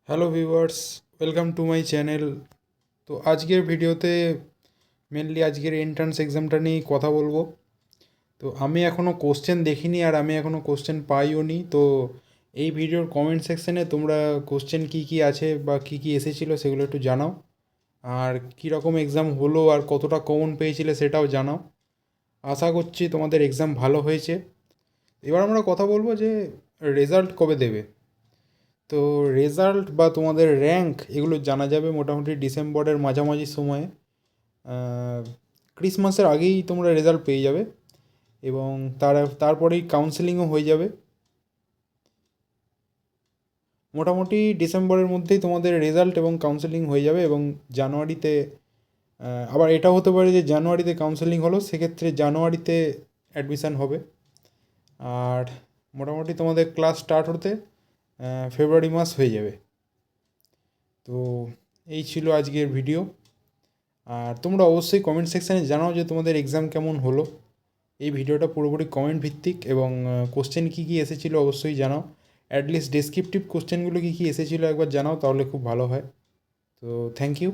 Hello viewers, welcome to my channel. তো আজকের ভিডিওতে মেনলি আজকের এন্ট্রান্স এক্সামটা নিয়েই কথা বলবো। তো আমি এখনও কোশ্চেন দেখিনি আর আমি এখনও কোশ্চেন পাইও নি। তো এই ভিডিওর কমেন্ট সেকশানে তোমরা কোশ্চেন কী কী আছে বা কী কী এসেছিলো সেগুলো একটু জানাও, আর কী রকম এক্সাম হলো আর কতটা কমন পেয়েছিলে সেটাও জানাও। আশা করছি তোমাদের এক্সাম ভালো হয়েছে। এবার আমরা কথা বলবো যে রেজাল্ট কবে দেবে। তো রেজাল্ট বা তোমাদের র্যাঙ্ক এগুলো জানা যাবে মোটামুটি ডিসেম্বরের মাঝামাঝি সময়ে। ক্রিসমাসের আগেই তোমরা রেজাল্ট পেয়ে যাবে এবং তারপরেই কাউন্সেলিংও হয়ে যাবে। মোটামুটি ডিসেম্বরের মধ্যেই তোমাদের রেজাল্ট এবং কাউন্সেলিং হয়ে যাবে এবং জানুয়ারিতে আবার এটাও হতে পারে যে জানুয়ারিতে কাউন্সেলিং হলো, সেক্ষেত্রে জানুয়ারিতে অ্যাডমিশান হবে। আর মোটামুটি তোমাদের ক্লাস স্টার্ট হতে ফেব্রুয়ারি মাস হয়ে যাবে। তো এই ছিল আজকের ভিডিও। আর তোমরা অবশ্যই কমেন্ট সেকশানে জানাও যে তোমাদের এক্সাম কেমন হলো। এই ভিডিওটা পুরোপুরি কমেন্ট ভিত্তিক এবং কোশ্চেন কী কী এসেছিলো অবশ্যই জানাও। অ্যাটলিস্ট ডেসক্রিপটিভ কোশ্চেনগুলো কী কী এসেছিলো একবার জানাও, তাহলে খুব ভালো হয়। তো থ্যাংক ইউ।